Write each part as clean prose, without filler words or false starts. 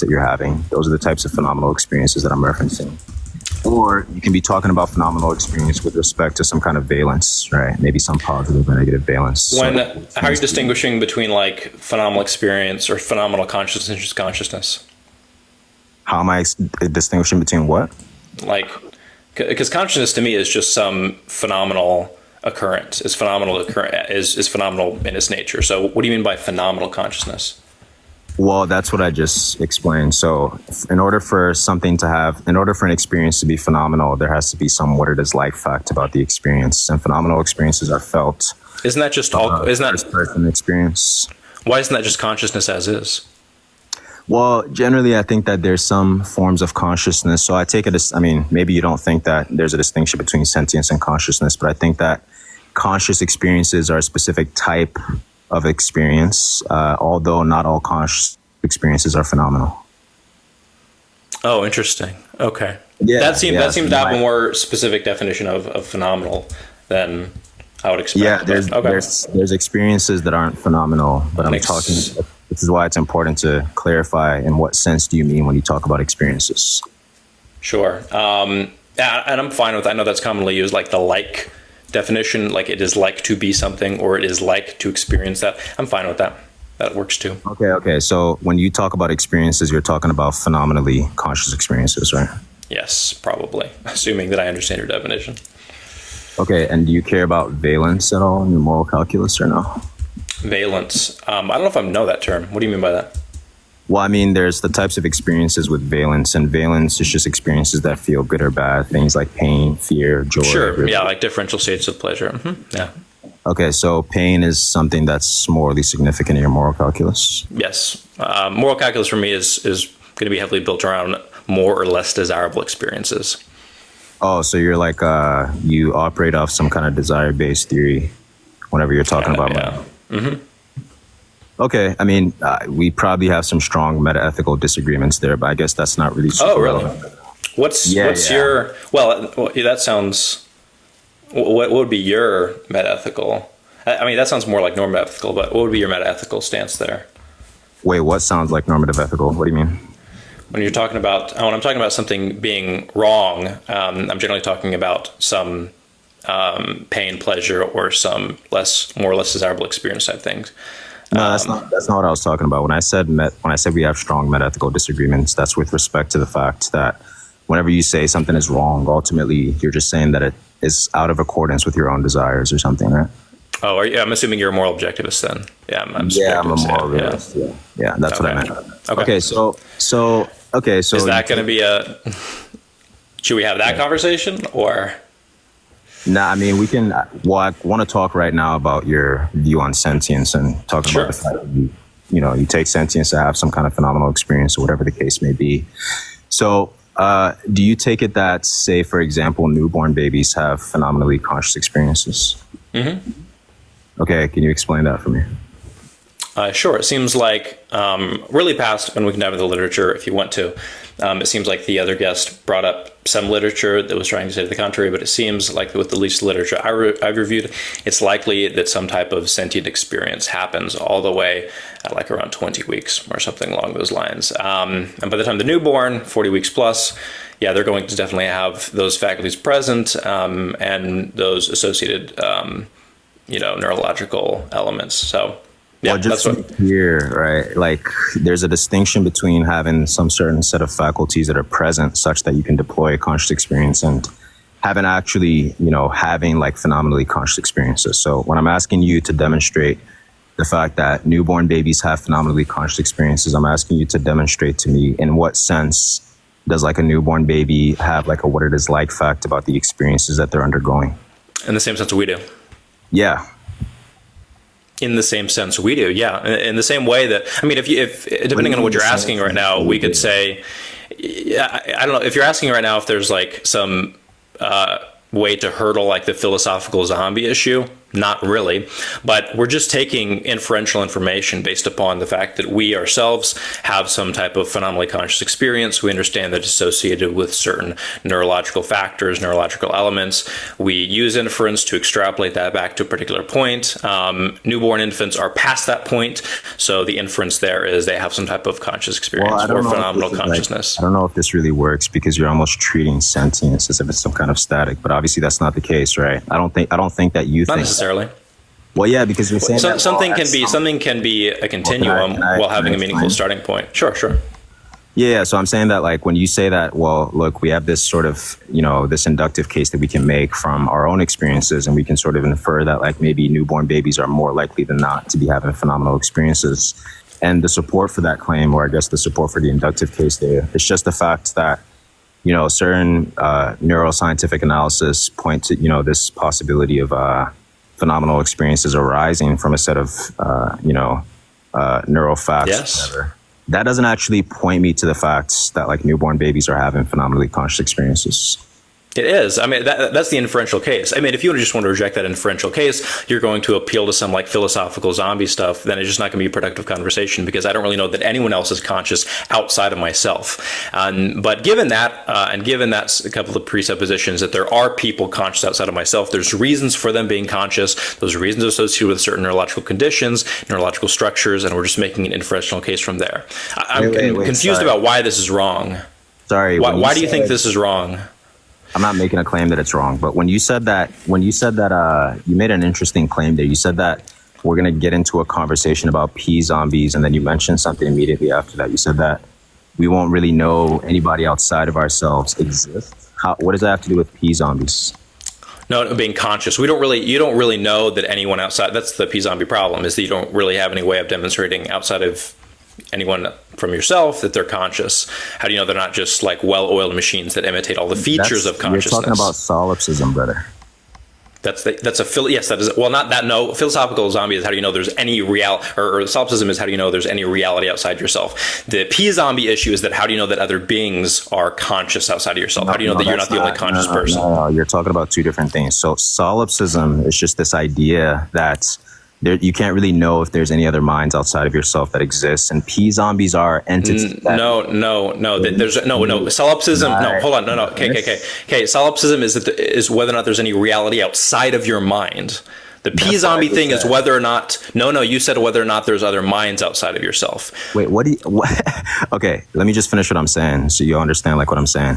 that you're having. Those are the types of phenomenal experiences that I'm referencing. Or you can be talking about phenomenal experience with respect to some kind of valence, right? Maybe some positive or negative valence. How are you distinguishing between like phenomenal experience or phenomenal consciousness? How am I distinguishing between what? Like, because consciousness to me is just some phenomenal occurrence. Is phenomenal in its nature. So what do you mean by phenomenal consciousness? Well, that's what I just explained. So in order for an experience to be phenomenal, there has to be some what it is like fact about the experience. And phenomenal experiences are felt. Isn't that just all? Isn't that first person experience? Why isn't that just consciousness as is? Well, generally, I think that there's some forms of consciousness. So I take it as, maybe you don't think that there's a distinction between sentience and consciousness, but I think that conscious experiences are a specific type of experience, although not all conscious experiences are phenomenal. Oh, interesting. Okay. Yeah, that seems to have a more specific definition of phenomenal than I would expect. Yeah, there's experiences that aren't phenomenal, but this is why it's important to clarify in what sense do you mean when you talk about experiences. Sure. And I'm fine with that. I know that's commonly used, like the like definition, like it is like to be something or it is like to experience that. I'm fine with that. That works too. Okay. So when you talk about experiences, you're talking about phenomenally conscious experiences, right? Yes, probably. Assuming that I understand your definition. Okay, and do you care about valence at all in your moral calculus or no? Valence. I don't know if I know that term. What do you mean by that? Well, there's the types of experiences with valence, and valence is just experiences that feel good or bad, things like pain, fear, joy. Sure, yeah, like differential states of pleasure. Mm-hmm. Yeah. Okay, so pain is something that's morally significant in your moral calculus? Yes. Moral calculus for me is going to be heavily built around more or less desirable experiences. Oh, so you're like, you operate off some kind of desire-based theory whenever you're talking about yeah. Mm-hmm. Okay, we probably have some strong meta-ethical disagreements there, but I guess that's not really super relevant. What's your, that sounds, what would be your meta-ethical? That sounds more like normative ethical, but what would be your meta-ethical stance there? Wait, what sounds like normative ethical? What do you mean? When I'm talking about something being wrong, I'm generally talking about some pain, pleasure, or some more or less desirable experience type things. No, that's not what I was talking about. When I said we have strong meta-ethical disagreements, that's with respect to the fact that whenever you say something is wrong, ultimately you're just saying that it is out of accordance with your own desires or something, right? Oh, I'm assuming you're a moral objectivist then. Yeah, I'm a moral realist. Yeah, that's what I meant. Okay, so is that going to be should we have that conversation or? Nah, we can. Well, I want to talk right now about your view on sentience and talk about the fact that you take sentience to have some kind of phenomenal experience or whatever the case may be. So, do you take it that, say, for example, newborn babies have phenomenally conscious experiences? Mm-hmm. Okay, can you explain that for me? Sure. It seems like really past, and we can dive into the literature if you want to. It seems like the other guest brought up some literature that was trying to say to the contrary, but it seems like with the least literature I've reviewed, it's likely that some type of sentient experience happens all the way at like around 20 weeks or something along those lines. And by the time the newborn, 40 weeks plus, they're going to definitely have those faculties present and those associated, neurological elements. So. Yeah, well, just to be clear, right? Like, there's a distinction between having some certain set of faculties that are present such that you can deploy a conscious experience and having having like phenomenally conscious experiences. So when I'm asking you to demonstrate the fact that newborn babies have phenomenally conscious experiences, I'm asking you to demonstrate to me in what sense does like a newborn baby have like a what it is like fact about the experiences that they're undergoing? In the same sense we do. Yeah. In the same sense we do, yeah. In the same way that, if depending on what you're asking right now, we could say, I don't know, if you're asking right now if there's like some way to hurdle like the philosophical zombie issue, Not really, but we're just taking inferential information based upon the fact that we ourselves have some type of phenomenally conscious experience. We understand that it's associated with certain neurological factors, neurological elements. We use inference to extrapolate that back to a particular point. Newborn infants are past that point, so the inference there is they have some type of conscious experience or phenomenal consciousness. I don't know if this really works because you're almost treating sentience as if it's some kind of static, but obviously that's not the case, right? I don't think that you think Necessarily. Well, yeah, because you're saying that, something can be a continuum while having a meaningful starting point. Sure. Yeah, so I'm saying that, like, when you say that, well, look, we have this sort of, this inductive case that we can make from our own experiences, and we can sort of infer that, like, maybe newborn babies are more likely than not to be having phenomenal experiences. And the support for that claim, or I guess the support for the inductive case there, it's just the fact that, certain neuroscientific analysis point to, this possibility of phenomenal experiences arising from a set of, neural facts. Yes. Whatever. That doesn't actually point me to the facts that, like, newborn babies are having phenomenally conscious experiences. It is. I mean, that's the inferential case. I mean, if you just want to reject that inferential case, you're going to appeal to some like philosophical zombie stuff. Then it's just not going to be a productive conversation because I don't really know that anyone else is conscious outside of myself. But given that, and given that's a couple of presuppositions that there are people conscious outside of myself, there's reasons for them being conscious. Those reasons are associated with certain neurological conditions, neurological structures, and we're just making an inferential case from there. I'm confused about why this is wrong. Sorry. Why do you think this is wrong? I'm not making a claim that it's wrong, but when you said that, you made an interesting claim there. You said that we're going to get into a conversation about P zombies, and then you mentioned something immediately after that. You said that we won't really know anybody outside of ourselves exists. What does that have to do with P zombies? No, being conscious. You don't really know that anyone outside. That's the P zombie problem, is that you don't really have any way of demonstrating outside of anyone from yourself that they're conscious. How do you know they're not just like well-oiled machines that imitate all the features of consciousness? You're talking about solipsism, brother. Yes, that is. Well, not that. No, philosophical zombie is how do you know there's any or solipsism is how do you know there's any reality outside yourself. The P zombie issue is that how do you know that other beings are conscious outside of yourself? How do you know that you're not the only conscious person? No, you're talking about two different things. So solipsism is just this idea that you can't really know if there's any other minds outside of yourself that exist, and P zombies are entities. No. There's no solipsism. No, hold on. No. Okay. Solipsism is whether or not there's any reality outside of your mind. The P zombie thing is whether or not. No. You said whether or not there's other minds outside of yourself. Wait, what? Okay, let me just finish what I'm saying so you understand like what I'm saying.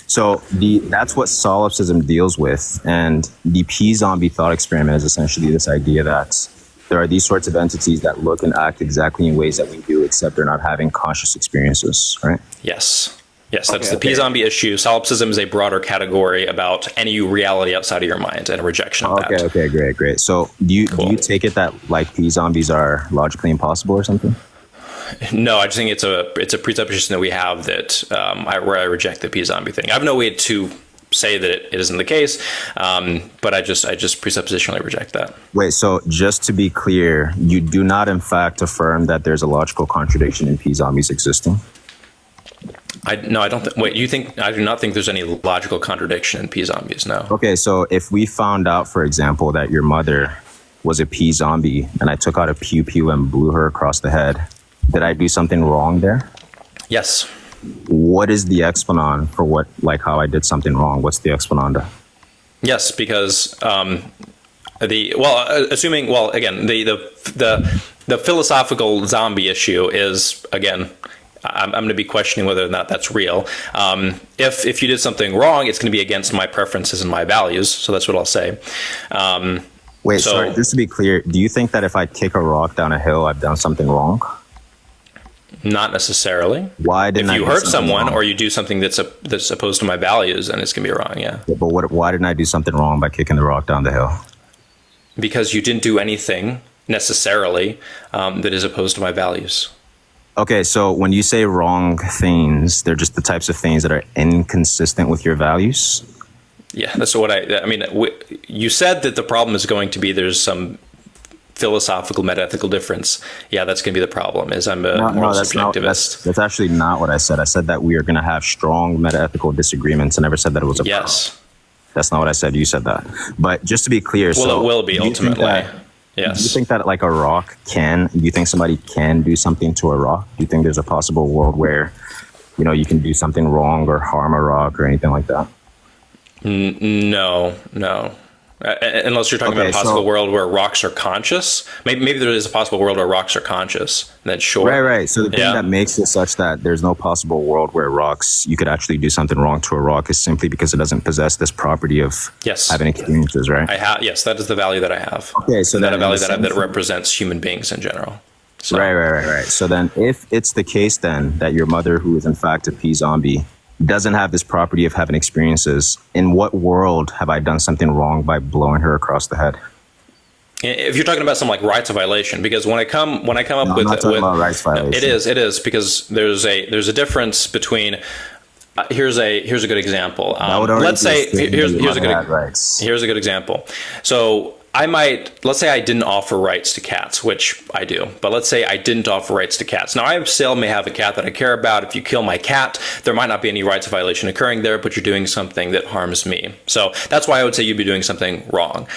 So that's what solipsism deals with, and the P zombie thought experiment is essentially this idea that there are these sorts of entities that look and act exactly in ways that we do, except they're not having conscious experiences, right? Yes, that's the P zombie issue. Solipsism is a broader category about any reality outside of your mind and a rejection of that. Okay, great. So do you take it that like P zombies are logically impossible or something? No, I just think it's a presupposition that we have that where I reject the P zombie thing. I have no way to say that it isn't the case, but I just presuppositionally reject that. Wait, so just to be clear, you do not in fact affirm that there's a logical contradiction in P zombies existing? I don't think. Wait, you think? I do not think there's any logical contradiction in P zombies. No. Okay, so if we found out, for example, that your mother was a P zombie, and I took out a pew pew and blew her across the head, did I do something wrong there? Yes. What is the exponent for how I did something wrong? What's the exponanda? Yes, because again, the philosophical zombie issue is, again, I'm going to be questioning whether or not that's real. If you did something wrong, it's going to be against my preferences and my values. So that's what I'll say. Sorry, just to be clear, do you think that if I kick a rock down a hill, I've done something wrong? Not necessarily. Why didn't if you hurt someone wrong? Or you do something that's opposed to my values, then it's gonna be wrong. Yeah. But why didn't I do something wrong by kicking the rock down the hill? Because you didn't do anything necessarily that is opposed to my values. Okay, so when you say wrong things, they're just the types of things that are inconsistent with your values? Yeah, that's what I mean. You said that the problem is going to be there's some philosophical metaethical difference. Yeah, that's going to be the problem. Is I'm a moral subjectivist. That's actually not what I said. I said that we are going to have strong metaethical disagreements. I never said that it was a problem. That's not what I said. You said that. But just to be clear, Well, so it will be do you think ultimately. that- Do you Yes. think that like a rock can? Do you think somebody can do something to a rock? Do you think there's a possible world where, you can do something wrong or harm a rock or anything like that? No, no. Unless you're talking about a possible world where rocks are conscious. Maybe there is a possible world where rocks are conscious. Then sure. Right. So the thing that makes it such that there's no possible world where you could actually do something wrong to a rock is simply because it doesn't possess this property of having experiences, right? Yes, that is the value that I have. Okay, so that a value that represents human beings in general. So. Right. So then if it's the case then that your mother, who is in fact a pea zombie, doesn't have this property of having experiences, in what world have I done something wrong by blowing her across the head? If you're talking about some like rights violation, because when I come up with I'm not talking about rights violation. It is because there's a difference between. Here's a good example. Let's say here's a good example. So let's say I didn't offer rights to cats, which I do, but let's say I didn't offer rights to cats. Now, I still may have a cat that I care about. If you kill my cat, there might not be any rights violation occurring there, but you're doing something that harms me. So that's why I would say you'd be doing something wrong.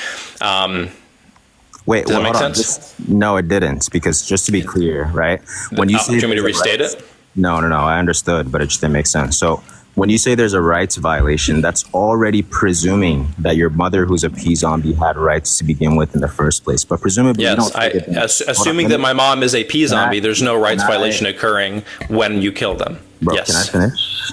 Wait, does that make sense? No, it didn't, because just to be clear, right? When you say, do you want me to restate it? No, I understood, but it just didn't make sense. So when you say there's a rights violation, that's already presuming that your mother, who's a pea zombie, had rights to begin with in the first place. But presumably, assuming that my mom is a pea zombie, there's no rights violation occurring when you kill them. Bro, yes. Can I finish?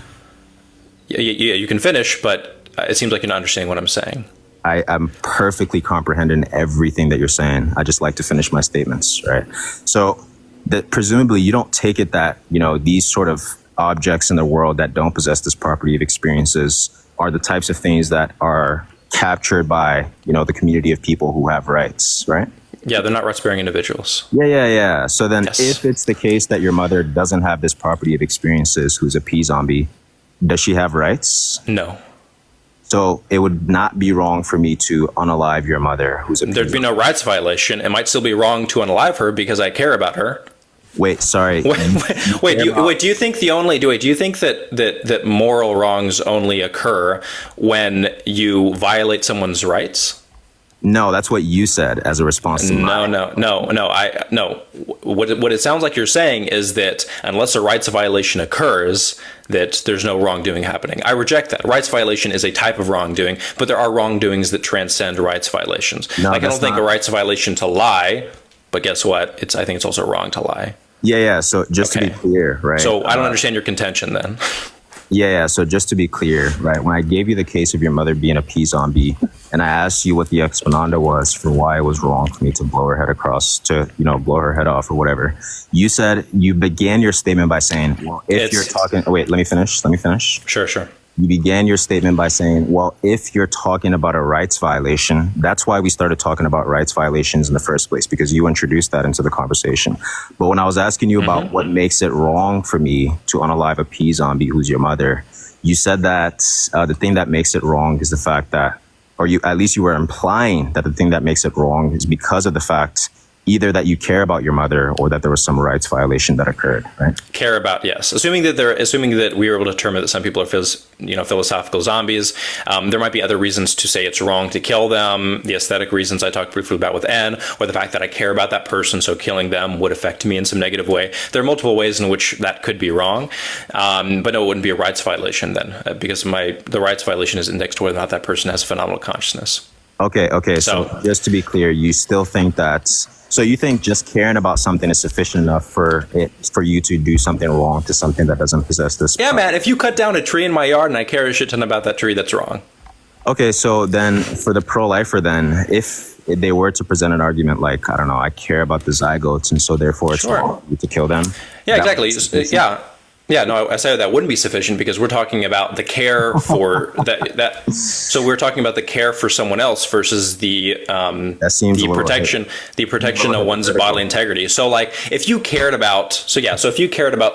Yeah, you can finish, but it seems like you're not understanding what I'm saying. I'm perfectly comprehending everything that you're saying. I just like to finish my statements, right? So that presumably you don't take it that, these sort of objects in the world that don't possess this property of experiences are the types of things that are captured by, the community of people who have rights, right? Yeah, they're not rights-bearing individuals. Yeah. So then if it's the case that your mother doesn't have this property of experiences, who's a pea zombie, does she have rights? No. So it would not be wrong for me to unalive your mother, who's a pea zombie. There'd be no rights violation. It might still be wrong to unalive her because I care about her. Wait, sorry. Do you think that moral wrongs only occur when you violate someone's rights? No, that's what you said as a response to mine. No. What it sounds like you're saying is that unless a rights violation occurs, that there's no wrongdoing happening. I reject that. Rights violation is a type of wrongdoing, but there are wrongdoings that transcend rights violations. No, I don't think a rights violation to lie, but guess what? I think it's also wrong to lie. Yeah. So just to be clear, right? So I don't understand your contention then. Yeah. So just to be clear, right? When I gave you the case of your mother being a pea zombie, and I asked you what the exponenda was for why it was wrong for me to blow her head blow her head off or whatever, you said you began your statement by saying, well, you're talking, wait, let me finish. Sure. You began your statement by saying, well, if you're talking about a rights violation, that's why we started talking about rights violations in the first place, because you introduced that into the conversation. But when I was asking you about what makes it wrong for me to unalive a pea zombie who's your mother, you said that the thing that makes it wrong is the fact that, or at least you were implying that the thing that makes it wrong is because of the fact either that you care about your mother or that there was some rights violation that occurred, right? Care about, yes. Assuming that we were able to determine that some people are philosophical zombies, there might be other reasons to say it's wrong to kill them. The aesthetic reasons I talked briefly about with N, or the fact that I care about that person, so killing them would affect me in some negative way. There are multiple ways in which that could be wrong, but no, it wouldn't be a rights violation then, because the rights violation is indexed to whether or not that person has phenomenal consciousness. Okay. So just to be clear, you still think that. So you think just caring about something is sufficient enough for you to do something wrong to something that doesn't possess this? Yeah, man. If you cut down a tree in my yard and I care a shit ton about that tree, that's wrong. Okay, so then for the pro-lifer, then if they were to present an argument like, I don't know, I care about the zygotes, and so therefore it's wrong to kill them. Yeah, exactly. Yeah, no, I say that wouldn't be sufficient because we're talking about the care for that. So we're talking about the care for someone else versus the protection of one's bodily integrity. So like if you cared about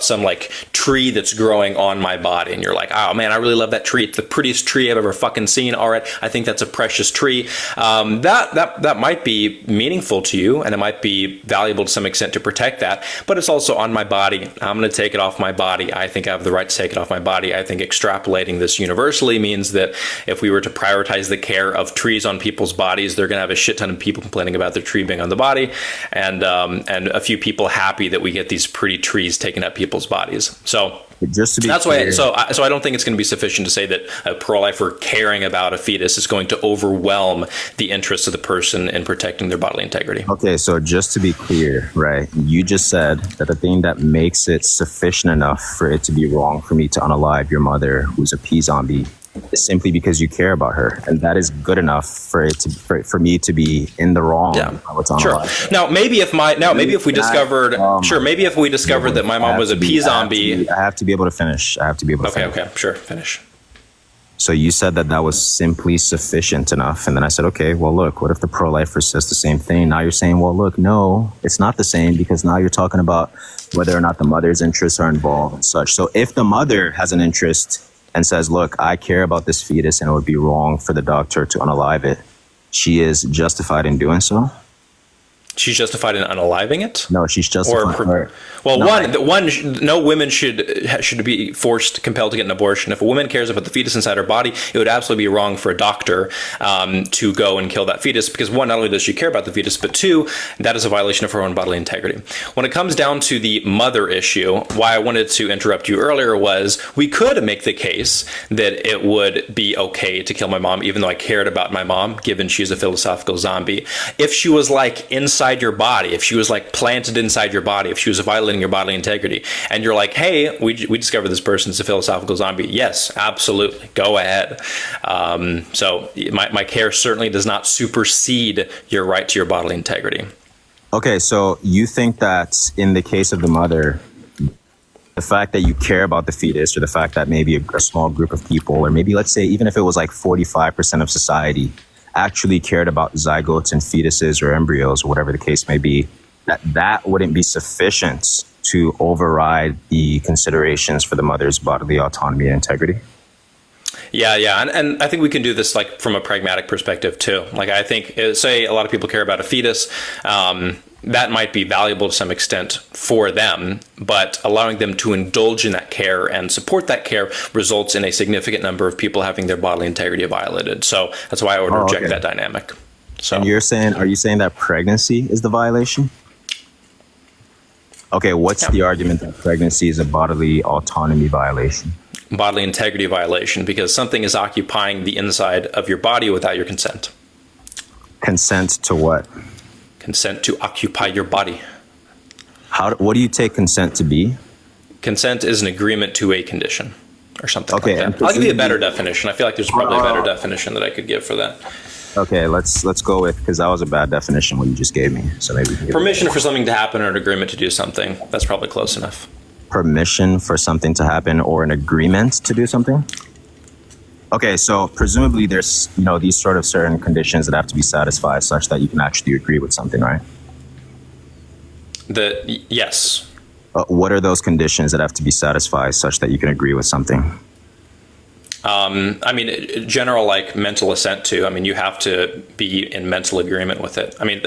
some like tree that's growing on my body and you're like, oh man, I really love that tree. It's the prettiest tree I've ever fucking seen. All right, I think that's a precious tree. That might be meaningful to you and it might be valuable to some extent to protect that, but it's also on my body. I'm going to take it off my body body. I think I have the right to take it off my body. I think extrapolating this universally means that if we were to prioritize the care of trees on people's bodies, they're going to have a shit ton of people complaining about their tree being on the body, and a few people happy that we get these pretty trees taking up people's bodies. So just to be that's clear, why. So I don't think it's going to be sufficient to say that a pro-lifer caring about a fetus is going to overwhelm the interests of the person in protecting their bodily integrity. Okay, so just to be clear, right? You just said that the thing that makes it sufficient enough for it to be wrong for me to unalive your mother, who's a pea zombie, is simply because you care about her, and that is good enough for it to for me to be in the wrong. Yeah, what's on sure. Now, maybe if we discovered that my mom was a pea zombie. I have to be able to finish. Okay, sure, finish. So you said that was simply sufficient enough. And then I said, okay, well, look, what if the pro-lifer says the same thing? Now you're saying, well, look, no, it's not the same, because now you're talking about whether or not the mother's interests are involved and such. So if the mother has an interest and says, look, I care about this fetus and it would be wrong for the doctor to unalive it, she is justified in doing so? She's justified in unaliving it? No, she's justified. No women should be compelled to get an abortion. If a woman cares about the fetus inside her body, it would absolutely be wrong for a doctor to go and kill that fetus, because one, not only does she care about the fetus, but two, that is a violation of her own bodily integrity. When it comes down to the mother issue, why I wanted to interrupt you earlier was we could make the case that it would be okay to kill my mom, even though I cared about my mom, given she's a philosophical zombie. If she was like inside your body, if she was like planted inside your body, if she was violating your bodily integrity, and you're like, hey, we discovered this person's a philosophical zombie, yes, absolutely, go ahead. So my care certainly does not supersede your right to your bodily integrity. Okay, so you think that in the case of the mother, the fact that you care about the fetus, or the fact that maybe a small group of people, or maybe let's say even if it was like 45% of society actually cared about zygotes and fetuses or embryos or whatever the case may be, that wouldn't be sufficient to override the considerations for the mother's bodily autonomy and integrity? Yeah. And I think we can do this like from a pragmatic perspective too. Like I think, say a lot of people care about a fetus, that might be valuable to some extent for them, but allowing them to indulge in that care and support that care results in a significant number of people having their bodily integrity violated. So that's why I would reject that dynamic. So, and are you saying that pregnancy is the violation? Okay, what's the argument that pregnancy is a bodily autonomy violation? Bodily integrity violation, because something is occupying the inside of your body without your consent. Consent to what? Consent to occupy your body. What do you take consent to be? Consent is an agreement to a condition or something like that. I'll give you a better definition. I feel like there's probably a better definition that I could give for that. Okay, let's go with, because that was a bad definition what you just gave me. So maybe we can permission for something to happen or an agreement to do something. That's probably close enough. Permission for something to happen or an agreement to do something? Okay, so presumably there's, these sort of certain conditions that have to be satisfied such that you can actually agree with something, right? Yes. What are those conditions that have to be satisfied such that you can agree with something? I mean, general like mental assent to. I mean, you have to be in mental agreement with it. I mean,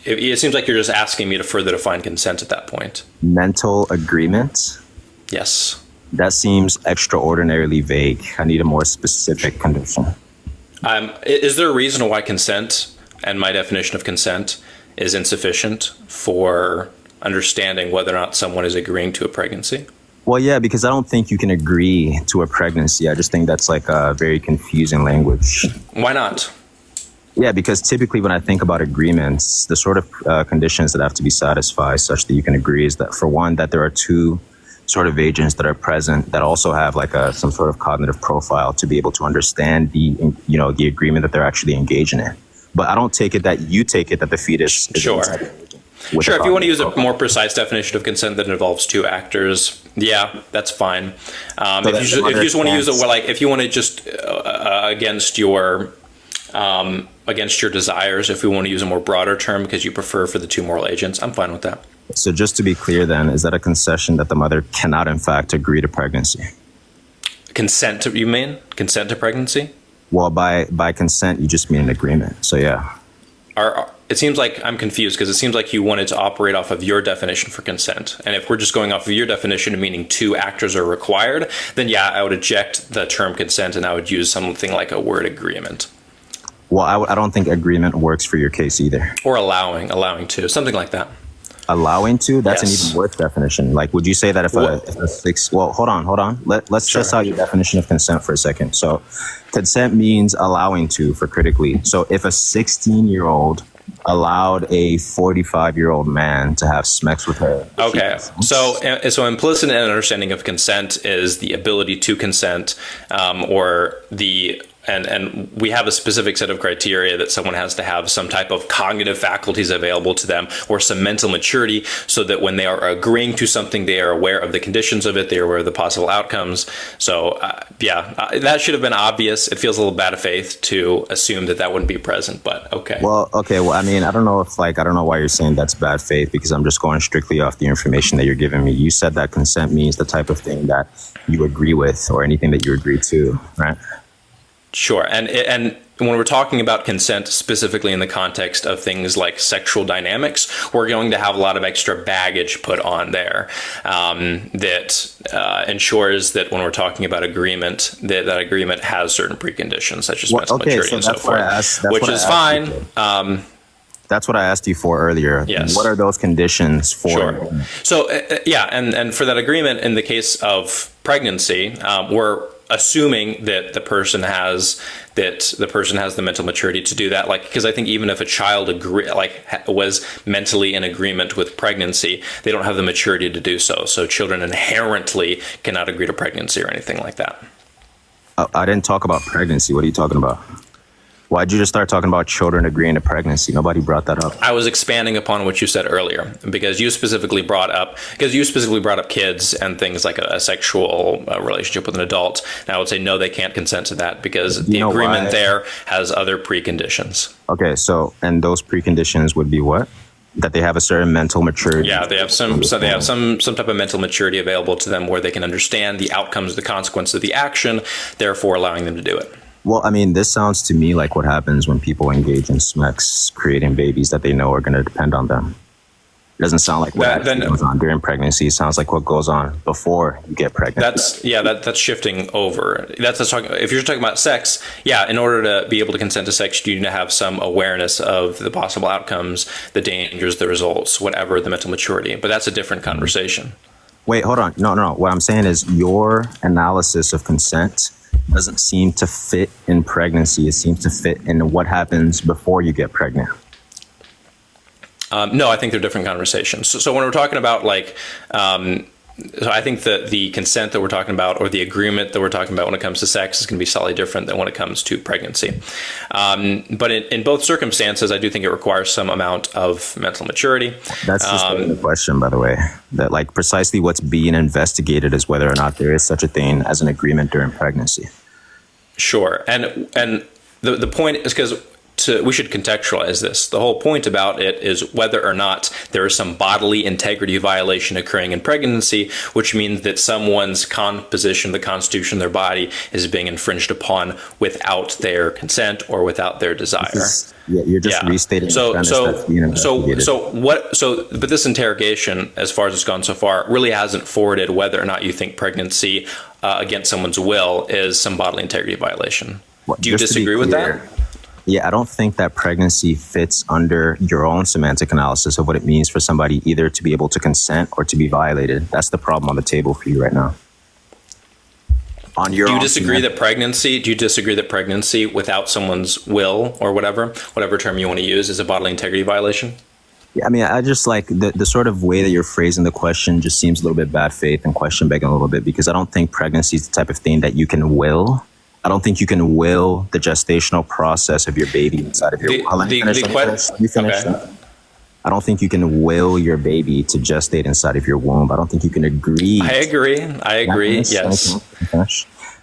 it seems like you're just asking me to further define consent at that point. Mental agreement? Yes. That seems extraordinarily vague. I need a more specific condition. Is there a reason why consent and my definition of consent is insufficient for understanding whether or not someone is agreeing to a pregnancy? Well, yeah, because I don't think you can agree to a pregnancy. I just think that's like a very confusing language. Why not? Yeah, because typically when I think about agreements, the sort of conditions that have to be satisfied such that you can agree is that, for one, that there are two sort of agents that are present that also have like some sort of cognitive profile to be able to understand the agreement that they're actually engaging in. But I don't take it that you take it that the fetus is sure. Sure, if you want to use a more precise definition of consent that involves two actors, yeah, that's fine. If you just want to use it, like if you want to just against your desires, if we want to use a more broader term because you prefer for the two moral agents, I'm fine with that. So just to be clear then, is that a concession that the mother cannot in fact agree to pregnancy? Consent to, you mean? Consent to pregnancy? Well, by consent, you just mean an agreement. So yeah. it seems like I'm confused because it seems like you wanted to operate off of your definition for consent. And if we're just going off of your definition, meaning two actors are required, then yeah, I would eject the term consent and I would use something like a word agreement. Well, I don't think agreement works for your case either. Or allowing to, something like that. Allowing to, that's Yes. an even worse definition. Like, would you say that if a six, well, hold on. Let's Sure. test out your definition of consent for a second. So consent means allowing to for critically. So if a 16-year-old allowed a 45-year-old man to have sex with her. Okay, so implicit in an understanding of consent is the ability to consent, or the and we have a specific set of criteria that someone has to have some type of cognitive faculties available to them or some mental maturity so that when they are agreeing to something, they are aware of the conditions of it, they are aware of the possible outcomes. So that should have been obvious. It feels a little bad of faith to assume that that wouldn't be present, but okay. Well, I mean, I don't know why you're saying that's bad faith, because I'm just going strictly off the information that you're giving me. You said that consent means the type of thing that you agree with or anything that you agree to, right? Sure. And when we're talking about consent specifically in the context of things like sexual dynamics, we're going to have a lot of extra baggage put on there that ensures that when we're talking about agreement, that agreement has certain preconditions, such as mental maturity and so forth, which is fine. That's what I asked you for earlier. Yes. What are those conditions for? Sure. So, and for that agreement, in the case of pregnancy, we're assuming that the person has the mental maturity to do that. Like, because I think even if a child was mentally in agreement with pregnancy, they don't have the maturity to do so. So children inherently cannot agree to pregnancy or anything like that. I didn't talk about pregnancy. What are you talking about? Why'd you just start talking about children agreeing to pregnancy? Nobody brought that up. I was expanding upon what you said earlier because you specifically brought up kids and things like a sexual relationship with an adult. And I would say no, they can't consent to that because the agreement there has other preconditions. Okay, so and those preconditions would be what? That they have a certain mental maturity. Yeah, they have some type of mental maturity available to them where they can understand the outcomes, the consequences of the action, therefore allowing them to do it. Well, I mean, this sounds to me like what happens when people engage in sex, creating babies that they know are going to depend on them. It doesn't sound like what goes on during pregnancy. It sounds like what goes on before you get pregnant. That's shifting over. If you're talking about sex, in order to be able to consent to sex, you need to have some awareness of the possible outcomes, the dangers, the results, whatever the mental maturity. But that's a different conversation. Wait, hold on. No. What I'm saying is your analysis of consent doesn't seem to fit in pregnancy. It seems to fit in what happens before you get pregnant. No, I think they're different conversations. So when we're talking about so I think that the consent that we're talking about or the agreement that we're talking about when it comes to sex is going to be slightly different than when it comes to pregnancy. But in both circumstances, I do think it requires some amount of mental maturity. That's just the question, by the way, that like precisely what's being investigated is whether or not there is such a thing as an agreement during pregnancy. Sure. And the point is because we should contextualize this. The whole point about it is whether or not there is some bodily integrity violation occurring in pregnancy, which means that someone's composition, the constitution of their body, is being infringed upon without their consent or without their desire. You're just restating the premise that's being investigated. But this interrogation, as far as it's gone so far, really hasn't forwarded whether or not you think pregnancy against someone's will is some bodily integrity violation. Do you disagree with that? Yeah, I don't think that pregnancy fits under your own semantic analysis of what it means for somebody either to be able to consent or to be violated. That's the problem on the table for you right now. Do you disagree that pregnancy without someone's will or whatever term you want to use is a bodily integrity violation? Yeah, I mean, I just like the sort of way that you're phrasing the question just seems a little bit bad faith and question begging a little bit, because I don't think pregnancy is the type of thing that you can will. I don't think you can will the gestational process of your baby inside of your womb. Let me finish. Okay. I don't think you can will your baby to gestate inside of your womb. I don't think you can agree. I agree. Yes.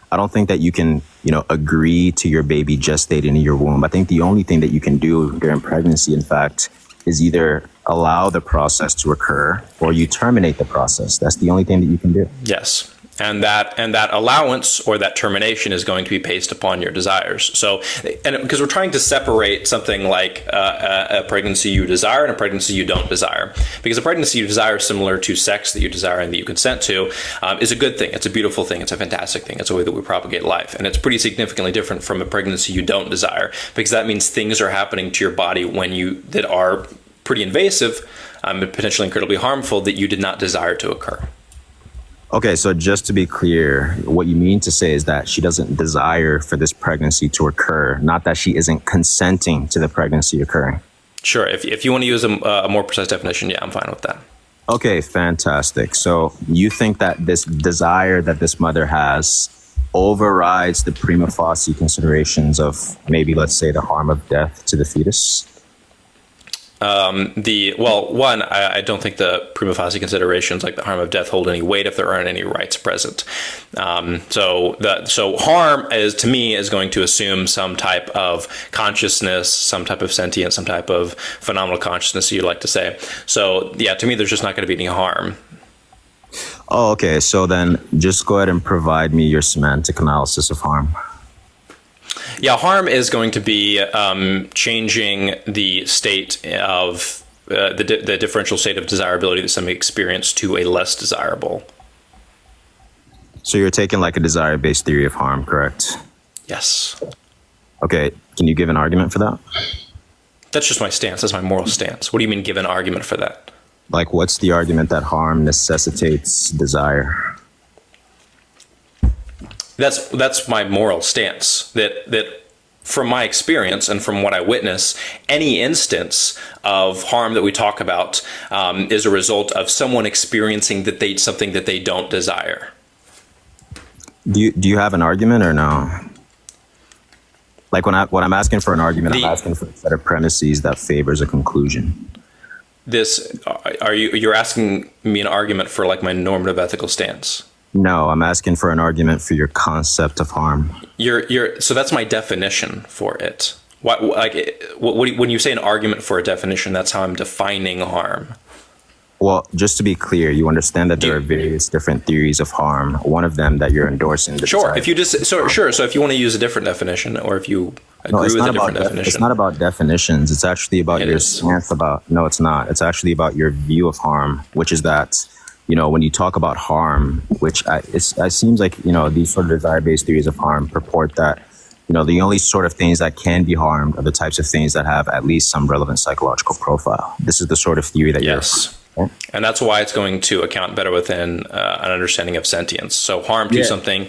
I don't think that you can, agree to your baby gestating in your womb. I think the only thing that you can do during pregnancy, in fact, is either allow the process to occur or you terminate the process. That's the only thing that you can do. Yes. And that allowance or that termination is going to be based upon your desires. So, and because we're trying to separate something like a pregnancy you desire and a pregnancy you don't desire, because a pregnancy you desire, similar to sex that you desire and that you consent to, is a good thing. It's a beautiful thing. It's a fantastic thing. It's a way that we propagate life, and it's pretty significantly different from a pregnancy you don't desire, because that means things are happening to your body that are pretty invasive, and potentially incredibly harmful, that you did not desire to occur. Okay, so just to be clear, what you mean to say is that she doesn't desire for this pregnancy to occur, not that she isn't consenting to the pregnancy occurring. Sure. If you want to use a more precise definition, yeah, I'm fine with that. Okay, fantastic. So you think that this desire that this mother has overrides the prima facie considerations of maybe, let's say, the harm of death to the fetus? One, I don't think the prima facie considerations like the harm of death hold any weight if there aren't any rights present. So harm to me is going to assume some type of consciousness, some type of sentience, some type of phenomenal consciousness, you'd like to say. So yeah, to me, there's just not going to be any harm. Oh, okay. So then just go ahead and provide me your semantic analysis of harm. Yeah, harm is going to be changing the state of the differential state of desirability that somebody experienced to a less desirable. So you're taking like a desire-based theory of harm, correct? Yes. Okay, can you give an argument for that? That's just my stance. That's my moral stance. What do you mean give an argument for that? Like, what's the argument that harm necessitates desire? That's my moral stance, that from my experience and from what I witness, any instance of harm that we talk about is a result of someone experiencing something that they don't desire. Do you have an argument or no? Like when I'm asking for an argument, I'm asking for a set of premises that favors a conclusion. You're asking me an argument for like my normative ethical stance? No, I'm asking for an argument for your concept of harm. So that's my definition for it. When you say an argument for a definition, that's how I'm defining harm. Well, just to be clear, you understand that there are various different theories of harm. One of them that you're endorsing. Sure. If you So if you want to use a different definition, or if you agree with a different definition, it's not about definitions. It's actually about your stance about. No, it's not. It's actually about your view of harm, which is that, when you talk about harm, which it seems like, these sort of desire-based theories of harm purport that, the only sort of things that can be harmed are the types of things that have at least some relevant psychological profile. This is the sort of theory that yes. And that's why it's going to account better within an understanding of sentience. So harm to something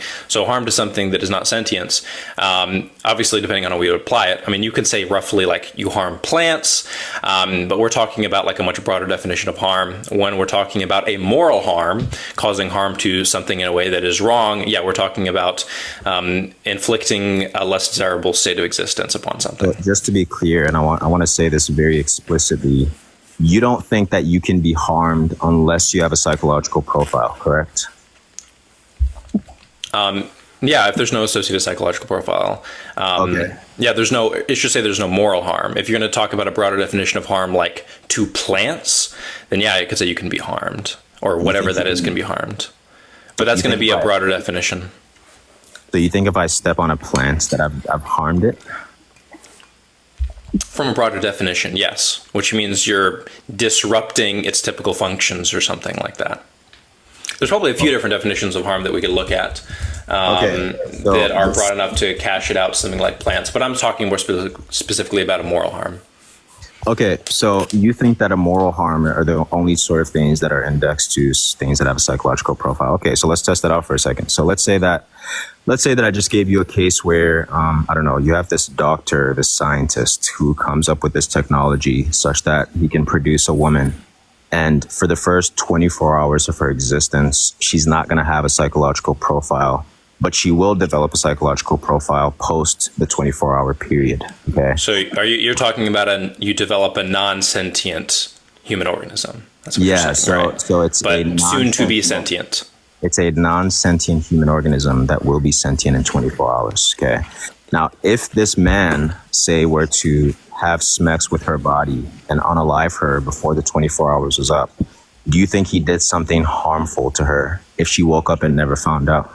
that is not sentience. Obviously, depending on how we would apply it. I mean, you can say roughly like you harm plants, but we're talking about like a much broader definition of harm. When we're talking about a moral harm, causing harm to something in a way that is wrong, we're talking about inflicting a less desirable state of existence upon something. So just to be clear, and I want to say this very explicitly. You don't think that you can be harmed unless you have a psychological profile, correct? If there's no associated psychological profile. Okay. It should say there's no moral harm. If you're going to talk about a broader definition of harm, like to plants, then you could say you can be harmed, or whatever that is can be harmed. But that's going to be a broader definition. So you think if I step on a plant that I've harmed it? From a broader definition, yes, which means you're disrupting its typical functions or something like that. There's probably a few different definitions of harm that we could look at that are broad enough to cash it out to something like plants, but I'm talking more specifically about a moral harm. Okay, so you think that a moral harm are the only sort of things that are indexed to things that have a psychological profile. Okay, so let's test that out for a second. So let's say that I just gave you a case where, I don't know, you have this doctor, this scientist who comes up with this technology such that he can produce a woman. And for the first 24 hours of her existence, she's not going to have a psychological profile, but she will develop a psychological profile post the 24-hour period. Okay. So you're talking about you develop a non-sentient human organism. That's what you're saying, right? So it's soon to be sentient. It's a non-sentient human organism that will be sentient in 24 hours. Okay. Now, if this man, say, were to have sex with her body and unalive her before the 24 hours was up, do you think he did something harmful to her if she woke up and never found out?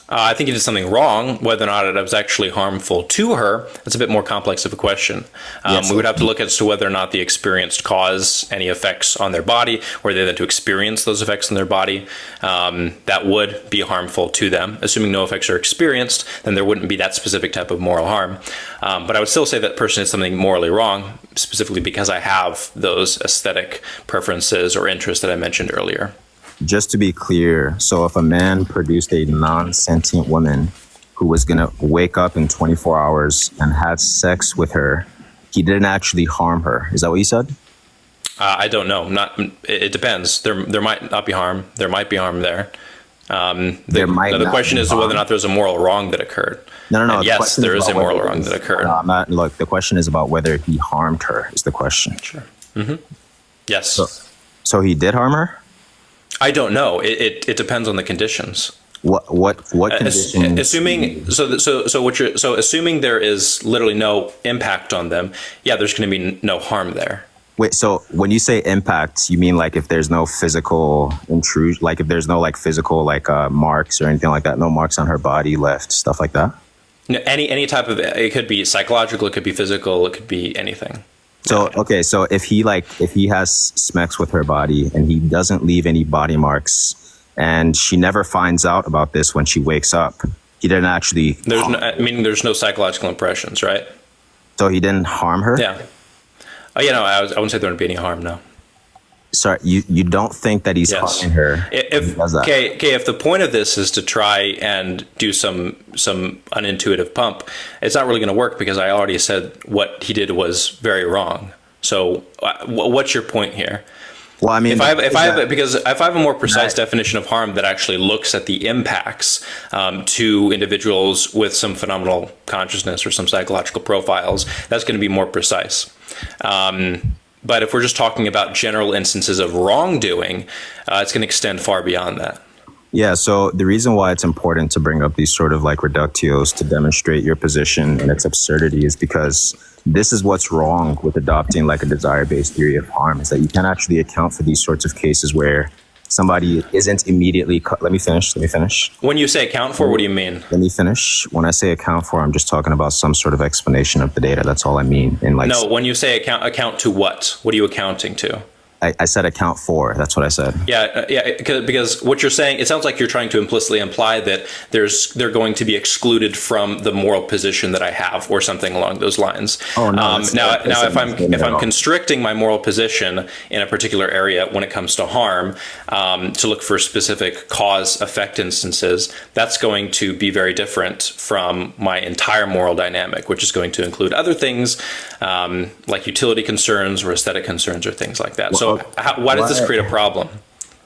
I think he did something wrong. Whether or not it was actually harmful to her, that's a bit more complex of a question. Yes. We would have to look as to whether or not the experience caused any effects on their body, or they then to experience those effects on their body. That would be harmful to them. Assuming no effects are experienced, then there wouldn't be that specific type of moral harm. But I would still say that person did something morally wrong, specifically because I have those aesthetic preferences or interests that I mentioned earlier. Just to be clear, so if a man produced a non-sentient woman who was going to wake up in 24 hours and have sex with her, he didn't actually harm her. Is that what you said? I don't know. It depends. There might not be harm. There might be harm there. The question is whether or not there's a moral wrong that occurred. No. And yes, there is a moral wrong that occurred. Look, the question is about whether he harmed her. Is the question? Sure. Mm-hmm. Yes. So he did harm her? I don't know. It depends on the conditions. What conditions? Assuming assuming there is literally no impact on them, yeah, there's going to be no harm there. Wait, so when you say impact, you mean like if there's no physical intrusion, like if there's no like physical like marks or anything like that, no marks on her body left, stuff like that? No, any type of, it could be psychological, it could be physical, it could be anything. So, okay, so if he has smecks with her body and he doesn't leave any body marks and she never finds out about this when she wakes up, he didn't actually... There's no psychological impressions, right? So he didn't harm her? Yeah. Oh, yeah, no, I wouldn't say there would be any harm, no. Sorry, you don't think that he's harming her? If the point of this is to try and do some unintuitive pump, it's not really going to work because I already said what he did was very wrong. So what's your point here? Well, I mean, if I have a more precise definition of harm that actually looks at the impacts to individuals with some phenomenal consciousness or some psychological profiles, that's going to be more precise. But if we're just talking about general instances of wrongdoing, it's going to extend far beyond that. Yeah, so the reason why it's important to bring up these sort of like reductios to demonstrate your position and its absurdity is because this is what's wrong with adopting like a desire-based theory of harm, is that you can't actually account for these sorts of cases where somebody isn't immediately... Let me finish. When you say account for, what do you mean? Let me finish. When I say account for, I'm just talking about some sort of explanation of the data. That's all I mean. No, when you say account to what? What are you accounting to? I said account for. That's what I said. Yeah, because what you're saying, it sounds like you're trying to implicitly imply that they're going to be excluded from the moral position that I have, or something along those lines. Oh no! If I'm constricting my moral position in a particular area when it comes to harm, to look for specific cause-effect instances, that's going to be very different from my entire moral dynamic, which is going to include other things like utility concerns or aesthetic concerns or things like that. So why does this create a problem?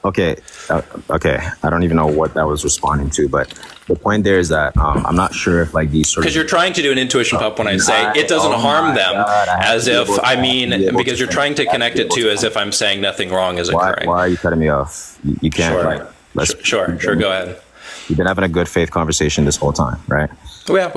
Okay. I don't even know what that was responding to, but the point there is that I'm not sure if like these sort of... Because you're trying to do an intuition pump when I say it doesn't harm them, because you're trying to connect it to as if I'm saying nothing wrong is occurring. Why are you cutting me off? You can't... Sure, go ahead. You've been having a good faith conversation this whole time, right? We have.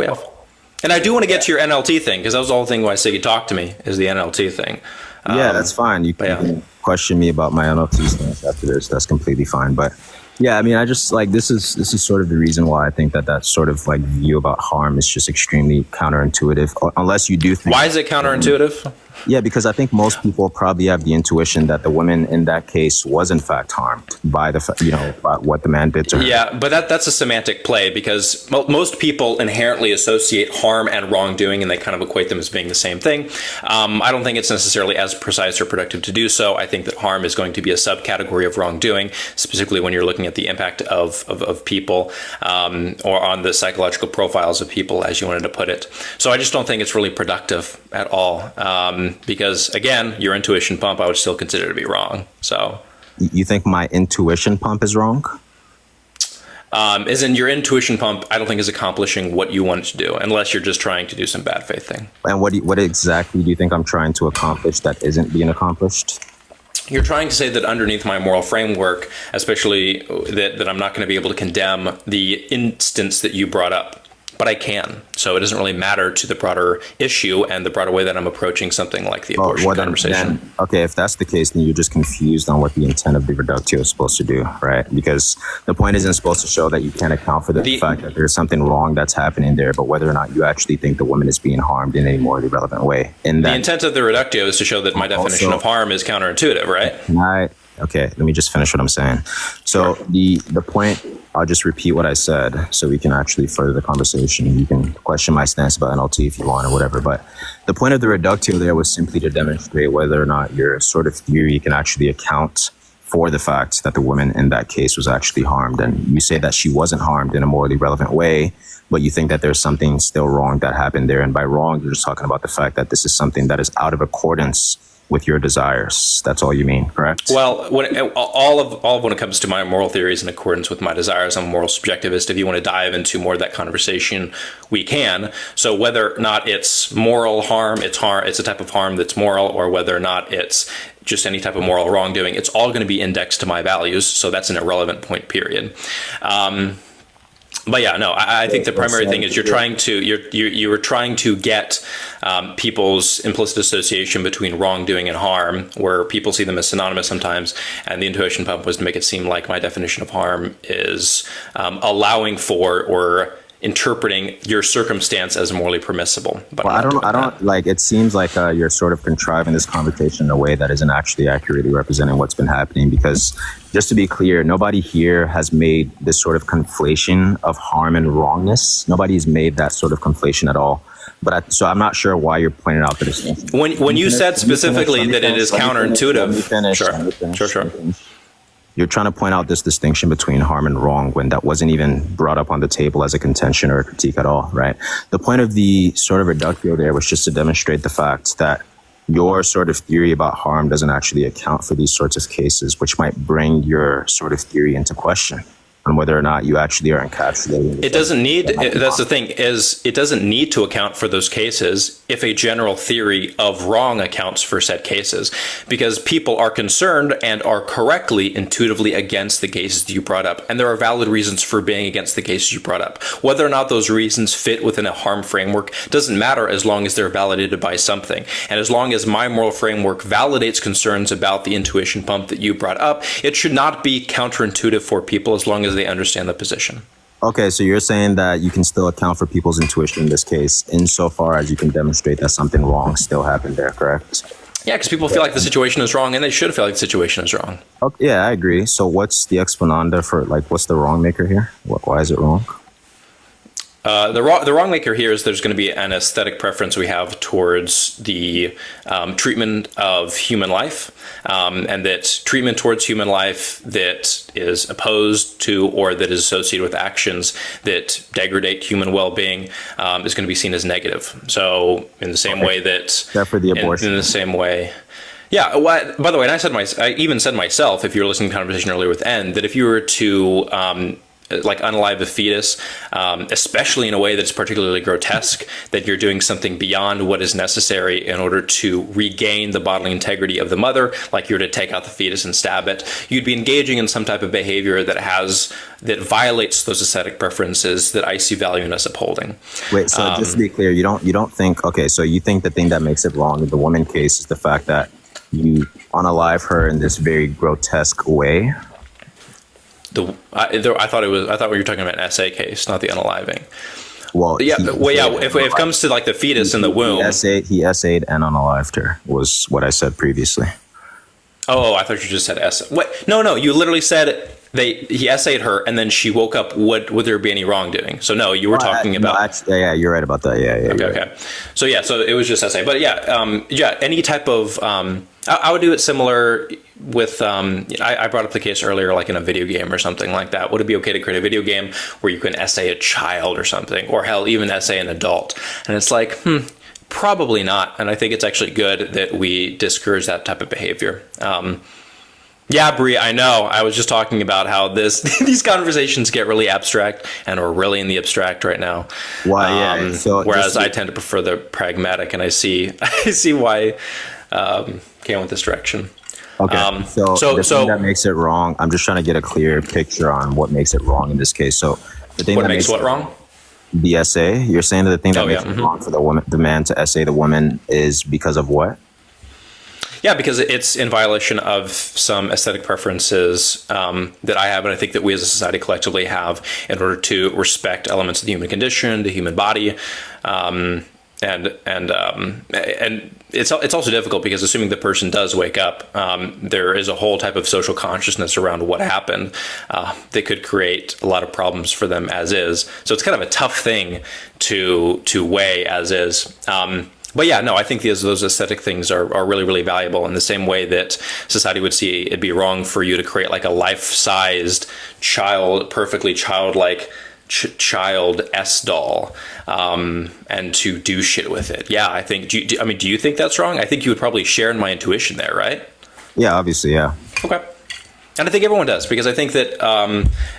And I do want to get to your NLT thing, because that was the whole thing why I say you talk to me, is the NLT thing. Yeah, that's fine. You can question me about my NLT stance after this. That's completely fine. But yeah, I mean, I just like this is sort of the reason why I think that sort of like view about harm is just extremely counterintuitive. Unless you do think... Why is it counterintuitive? Yeah, because I think most people probably have the intuition that the woman in that case was in fact harmed by by what the man did to her. Yeah, but that's a semantic play, because most people inherently associate harm and wrongdoing, and they kind of equate them as being the same thing. I don't think it's necessarily as precise or productive to do so. I think that harm is going to be a subcategory of wrongdoing, specifically when you're looking at the impact of people or on the psychological profiles of people, as you wanted to put it. So I just don't think it's really productive at all. Because again, your intuition pump, I would still consider to be wrong. So, you think my intuition pump is wrong? As in your intuition pump, I don't think is accomplishing what you want it to do, unless you're just trying to do some bad faith thing. And what exactly do you think I'm trying to accomplish that isn't being accomplished? You're trying to say that underneath my moral framework, especially that I'm not going to be able to condemn the instance that you brought up but I can. So it doesn't really matter to the broader issue and the broader way that I'm approaching something like the abortion conversation. Okay, if that's the case, then you're just confused on what the intent of the reductio is supposed to do, right? Because the point isn't supposed to show that you can't account for the fact that there's something wrong that's happening there, but whether or not you actually think the woman is being harmed in a morally relevant way. And the intent of the reductio is to show that my definition of harm is counterintuitive, right? Okay, let me just finish what I'm saying. So the point, I'll just repeat what I said so we can actually further the conversation. You can question my stance about NLT if you want or whatever, but the point of the reductio there was simply to demonstrate whether or not your sort of theory can actually account for the fact that the woman in that case was actually harmed. And you say that she wasn't harmed in a morally relevant way, but you think that there's something still wrong that happened there. And by wrong, you're just talking about the fact that this is something that is out of accordance with your desires. That's all you mean, correct? Well, all of when it comes to my moral theories in accordance with my desires, I'm a moral subjectivist. If you want to dive into more of that conversation, we can. So whether or not it's moral harm, it's a type of harm that's moral, or whether or not it's just any type of moral wrongdoing, it's all going to be indexed to my values. So that's an irrelevant point, period. But yeah, no, I think the primary thing is you're trying to get people's implicit association between wrongdoing and harm, where people see them as synonymous sometimes. And the intuition pump was to make it seem like my definition of harm is allowing for or interpreting your circumstance as morally permissible. But well, I don't like, it seems like you're sort of contriving this conversation in a way that isn't actually accurately representing what's been happening, because just to be clear, nobody here has made this sort of conflation of harm and wrongness. Nobody's made that sort of conflation at all. But so I'm not sure why you're pointing out the distinction. When you said specifically that it is counterintuitive. Sure. You're trying to point out this distinction between harm and wrong when that wasn't even brought up on the table as a contention or a critique at all, right? The point of the sort of reductio there was just to demonstrate the fact that your sort of theory about harm doesn't actually account for these sorts of cases, which might bring your sort of theory into question on whether or not you actually are encapsulating. It doesn't need, that's the thing, is it doesn't need to account for those cases if a general theory of wrong accounts for said cases, because people are concerned and are correctly intuitively against the cases that you brought up. And there are valid reasons for being against the cases you brought up. Whether or not those reasons fit within a harm framework doesn't matter as long as they're validated by something. And as long as my moral framework validates concerns about the intuition pump that you brought up, it should not be counterintuitive for people as long as they understand the position. Okay, so you're saying that you can still account for people's intuition in this case, insofar as you can demonstrate that something wrong still happened there, correct? Yeah, because people feel like the situation is wrong, and they should feel like the situation is wrong. Okay, yeah, I agree. So what's the exponanda for, like, what's the wrong maker here? Why is it wrong? The wrong maker here is there's going to be an aesthetic preference we have towards the treatment of human life, and that treatment towards human life that is opposed to or that is associated with actions that degrade human well-being is going to be seen as negative. So in the same way that... Except for the abortion. In the same way... Yeah, by the way, and I even said myself, if you were listening to the conversation earlier with N, that if you were to... like unalive the fetus, especially in a way that's particularly grotesque, that you're doing something beyond what is necessary in order to regain the bodily integrity of the mother, like you're to take out the fetus and stab it, you'd be engaging in some type of behavior that violates those aesthetic preferences that I see value in us upholding. Wait, so just to be clear, you don't think, okay, so you think the thing that makes it wrong in the woman case is the fact that you unalive her in this very grotesque way? I thought we were talking about an SA case, not the unaliving. Well, if it comes to like the fetus in the womb, he essayed and unalived her was what I said previously. Oh, I thought you just said essay. What? No, you literally said he essayed her and then she woke up. Would there be any wrongdoing? So no, you were talking about. Yeah, you're right about that. Yeah. Okay. So it was just essay, but any type of. I would do it similar with, I brought up the case earlier, like in a video game or something like that. Would it be okay to create a video game where you can essay a child or something, or hell, even essay an adult? And it's like, probably not. And I think it's actually good that we discourage that type of behavior. Yeah, Bree, I know. I was just talking about how these conversations get really abstract, and we're really in the abstract right now. Why? Yeah. So whereas I tend to prefer the pragmatic, and I see why came with this direction. Okay. So the thing that makes it wrong, I'm just trying to get a clear picture on what makes it wrong in this case. So the thing what makes what wrong? The essay, you're saying that the thing that Oh, makes yeah. it wrong for the man to essay the woman is because of what? Yeah, because it's in violation of some aesthetic preferences that I have, and I think that we as a society collectively have, in order to respect elements of the human condition, the human body, and it's also difficult because assuming the person does wake up, there is a whole type of social consciousness around what happened that could create a lot of problems for them as is. So it's kind of a tough thing to weigh as is. But yeah, no, I think those aesthetic things are really, really valuable in the same way that society would see it'd be wrong for you to create like a life-sized perfectly childlike child S doll, and to do shit with it. Yeah, I think, do you think that's wrong? I think you would probably share in my intuition there, right? Yeah, obviously, yeah. Okay. And I think everyone does, because I think that,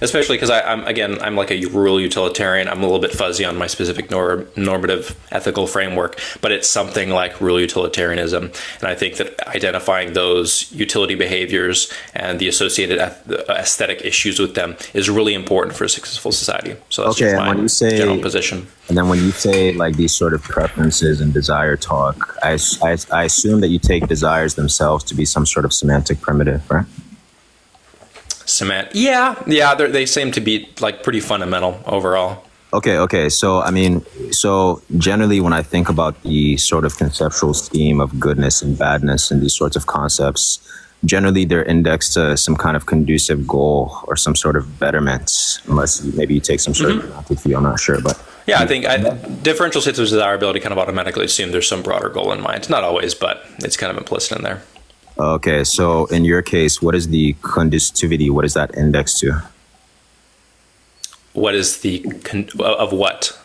especially because I'm like a rural utilitarian. I'm a little bit fuzzy on my specific normative ethical framework, but it's something like rural utilitarianism. And I think that identifying those utility behaviors and the associated aesthetic issues with them is really important for a successful society. So that's Okay, just and my when you say, general position. and then when you say like these sort of preferences and desire talk, I assume that you take desires themselves to be some sort of semantic primitive, right? Yeah, they seem to be like pretty fundamental overall. Okay. So, I mean, so generally when I think about the sort of conceptual scheme of goodness and badness and these sorts of concepts, generally they're indexed to some kind of conducive goal or some sort of betterment, unless maybe you take some sort of romantic view, I'm not sure, but. Yeah, I think differential states of desirability kind of automatically assume there's some broader goal in mind. Not always, but it's kind of implicit in there. Okay, so in your case, what is the conducitivity? What is that indexed to? What is of what?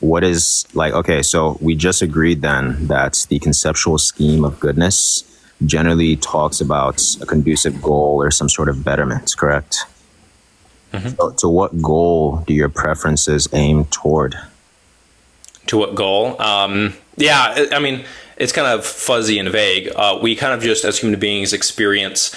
What is like, okay, so we just agreed then that the conceptual scheme of goodness generally talks about a conducive goal or some sort of betterment, correct? So, to what goal do your preferences aim toward? To what goal? Yeah, I mean, it's kind of fuzzy and vague. We kind of just, as human beings, experience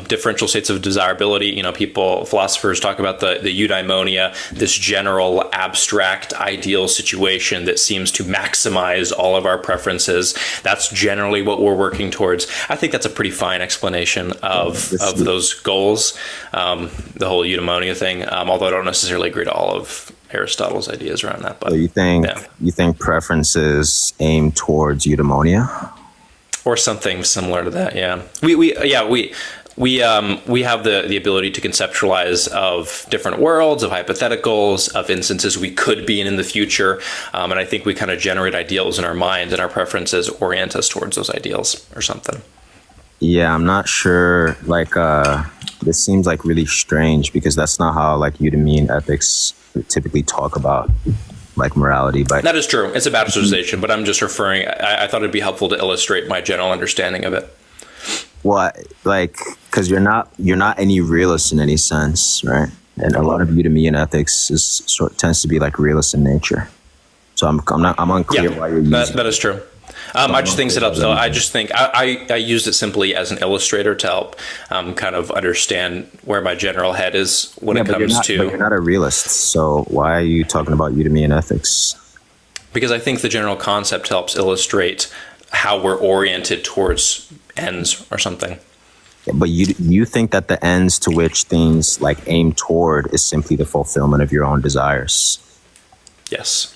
differential states of desirability. You know, philosophers talk about the eudaimonia, this general abstract ideal situation that seems to maximize all of our preferences. That's generally what we're working towards. I think that's a pretty fine explanation of those goals, the whole eudaimonia thing, although I don't necessarily agree to all of Aristotle's ideas around that. But So you think preferences aim towards eudaimonia? Or something similar to that, yeah. We have the ability to conceptualize of different worlds, of hypotheticals, of instances we could be in the future, and I think we kind of generate ideals in our minds, and our preferences orient us towards those ideals or something. Yeah, I'm not sure. Like, this seems like really strange because that's not how like Eudemian ethics typically talk about like morality. But that is true. It's a bastardization, but I'm just referring. I thought it'd be helpful to illustrate my general understanding of it. well, like, because you're not any realist in any sense, right? And a lot of Eudemian ethics tends to be like realist in nature. So I'm unclear why you're using that is true. I just think it helps. I just think I used it simply as an illustrator to help kind of understand where my general head is when it comes to. But you're not a realist, so why are you talking about Eudemian ethics? Because I think the general concept helps illustrate how we're oriented towards ends or something. But you think that the ends to which things like aim toward is simply the fulfillment of your own desires. Yes.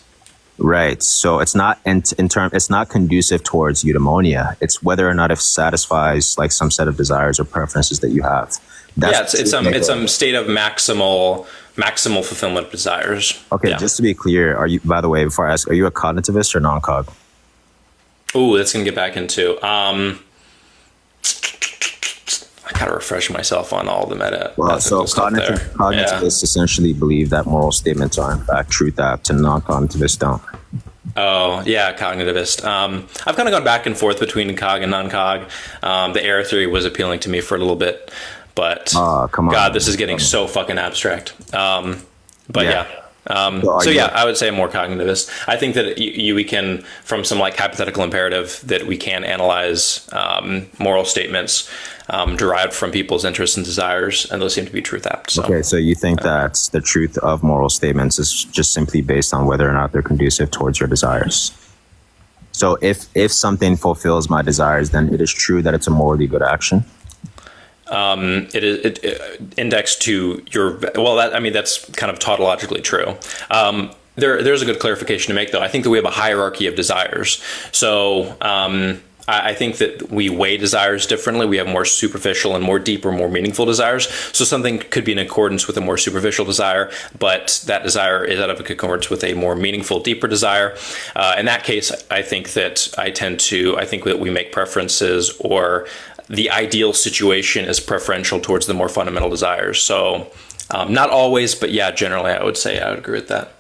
Right. So it's not it's not conducive towards eudaimonia. It's whether or not it satisfies like some set of desires or preferences that you have. It's some state of maximal fulfillment of desires. Okay, just to be clear, are you, by the way, before I ask, are you a cognitivist or non-cog? Ooh, that's gonna get back into I gotta refresh myself on all the meta. Well, so cognitivists essentially believe that moral statements are in fact truth apt, and non-cognitivists don't. Oh, yeah, cognitivist. I've kind of gone back and forth between cog and non-cog. The error theory was appealing to me for a little bit, but come on. God, this is getting so fucking abstract. But yeah. So yeah, I would say more cognitivist. I think that we can, from some like hypothetical imperative, that we can analyze moral statements derived from people's interests and desires, and those seem to be truth apt. So. Okay, so you think that the truth of moral statements is just simply based on whether or not they're conducive towards your desires. So if something fulfills my desires, then it is true that it's a morally good action. It indexed to your, well, that's kind of tautologically true. There's a good clarification to make, though. I think that we have a hierarchy of desires. So I think that we weigh desires differently. We have more superficial and more deep or more meaningful desires. So something could be in accordance with a more superficial desire, but that desire is out of accordance with a more meaningful, deeper desire. In that case, I think that we make preferences, or the ideal situation is preferential towards the more fundamental desires. So not always, but yeah, generally I would say I would agree with that.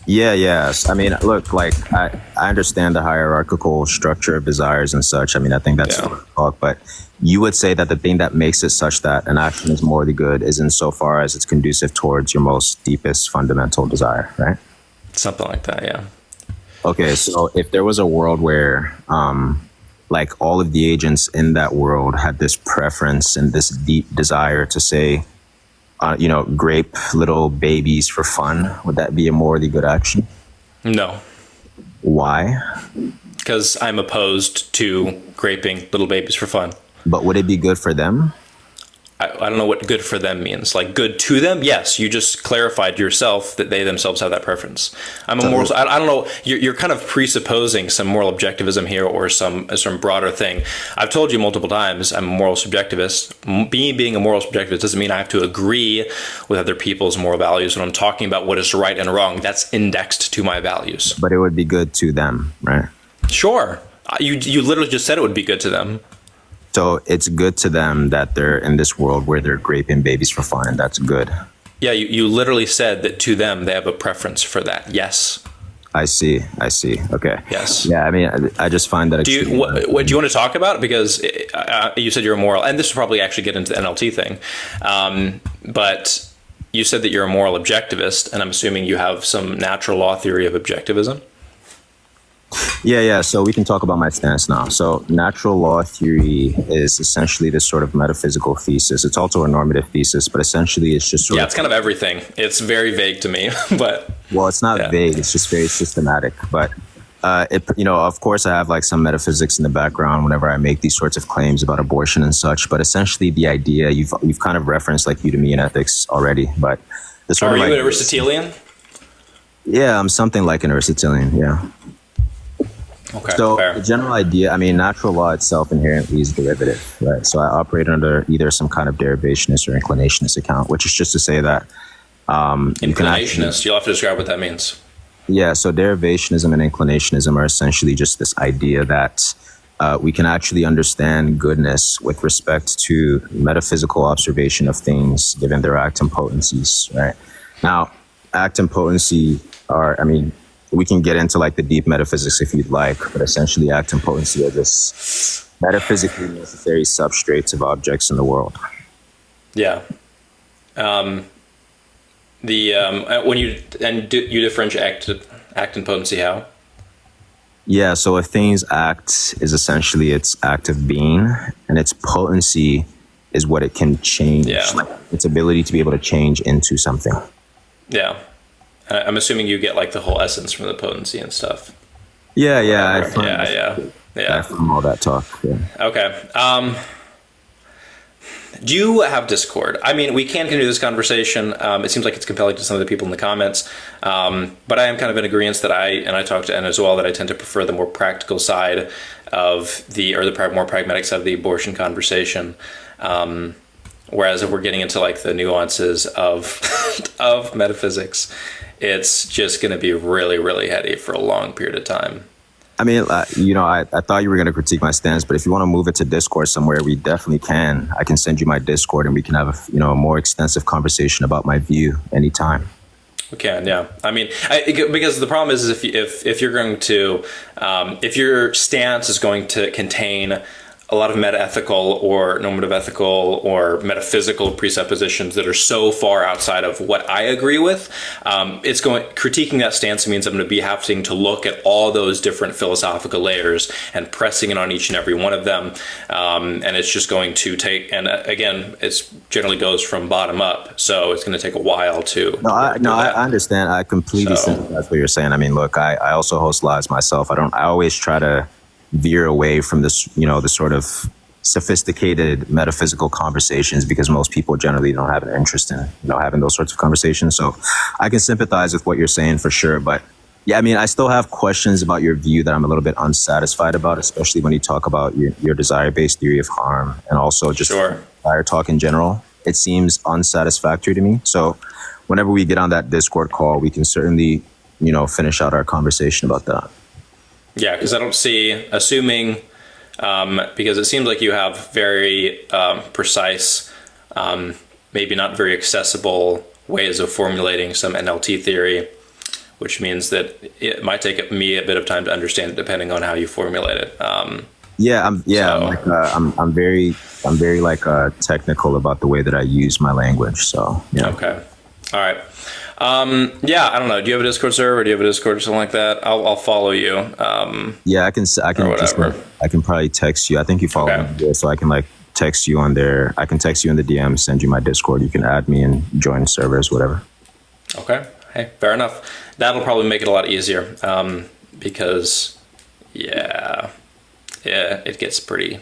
Yeah, yes. I mean, look, like I understand the hierarchical structure of desires and such. I mean, I think that's talk, but you would say that the thing that makes it such that an action is morally good is insofar as it's conducive towards your most deepest fundamental desire, right? Something like that, yeah. Okay, so if there was a world where like all of the agents in that world had this preference and this deep desire to say, grape little babies for fun, would that be a morally good action? No. Why? Because I'm opposed to graping little babies for fun. But would it be good for them? I don't know what good for them means. Like good to them? Yes, you just clarified yourself that they themselves have that preference. I don't know. You're kind of presupposing some moral objectivism here, or some broader thing. I've told you multiple times I'm a moral subjectivist. Being a moral subjectivist doesn't mean I have to agree with other people's moral values. When I'm talking about what is right and wrong, that's indexed to my values. But it would be good to them, right? Sure. You literally just said it would be good to them. So it's good to them that they're in this world where they're graping babies for fun, and that's good. Yeah, you literally said that to them they have a preference for that. Yes. I see. Okay. Yes. Yeah, I mean, I just find that... Do you want to talk about? Because you said you're a moral, and this will probably actually get into the NLT thing, but you said that you're a moral objectivist, and I'm assuming you have some natural law theory of objectivism. Yeah. So we can talk about my stance now. So natural law theory is essentially this sort of metaphysical thesis. It's also a normative thesis, but essentially it's just it's kind of everything. It's very vague to me, but... Well, it's not vague. It's just very systematic. But, of course, I have like some metaphysics in the background whenever I make these sorts of claims about abortion and such. But essentially the idea, you've kind of referenced like Eudaimonia ethics already. But the sort Are of you like, an Aristotelian? Yeah, I'm something like an Aristotelian, yeah. Okay, so fair. The general idea, I mean, natural law itself inherently is derivative, right? So I operate under either some kind of derivationist or inclinationist account, which is just to say that inclinationist, you'll have to describe what that means. Yeah, so derivationism and inclinationism are essentially just this idea that we can actually understand goodness with respect to metaphysical observation of things given their act and potencies, right? Now, act and potency we can get into like the deep metaphysics if you'd like, but essentially act and potency are just metaphysically necessary substrates of objects in the world. Yeah. When you differentiate act and potency, how? Yeah, so a thing's act is essentially its act of being, and its potency is what it can change, like its ability to be able to change into something. Yeah. I'm assuming you get like the whole essence from the potency and stuff. Yeah. From all that talk. Yeah. Okay. Do you have Discord? I mean, we can continue this conversation. It seems like it's compelling to some of the people in the comments. But I am kind of in agreement that I talked to Anna as well, that I tend to prefer the more practical side of the more pragmatic side of the abortion conversation. Whereas if we're getting into like the nuances of of metaphysics, it's just going to be really, really heady for a long period of time. I mean, I thought you were going to critique my stance, but if you want to move it to Discord somewhere, we definitely can. I can send you my Discord and we can have a more extensive conversation about my view anytime. We can, yeah. I mean, because the problem is if you're going to, if your stance is going to contain a lot of metaethical or normative ethical or metaphysical presuppositions that are so far outside of what I agree with. Critiquing that stance means I'm going to be having to look at all those different philosophical layers and pressing it on each and every one of them. And it's just going to take, and again, it generally goes from bottom up. So it's going to take a while to. I understand. I completely sympathize what you're saying. I mean, look, I also host lives myself. I always try to veer away from this, the sort of sophisticated metaphysical conversations, because most people generally don't have an interest in, having those sorts of conversations. So I can sympathize with what you're saying for sure. But yeah, I mean, I still have questions about your view that I'm a little bit unsatisfied about, especially when you talk about your desire-based theory of harm and also just desire talk in general. It seems unsatisfactory to me. So whenever we get on that Discord call, we can certainly, finish out our conversation about that. Yeah, because I don't see, assuming, because it seems like you have very precise, maybe not very accessible ways of formulating some NLT theory, which means that it might take me a bit of time to understand it, depending on how you formulate it. I'm very technical about the way that I use my language. So yeah. Okay. All right. I don't know. Do you have a Discord server? Do you have a Discord or something like that? I'll follow you. I can probably text you. I think you follow me there, so I can text you on there. I can text you in the DM, send you my Discord. You can add me and join servers, whatever. Okay. Hey, fair enough. That'll probably make it a lot easier. Because it gets pretty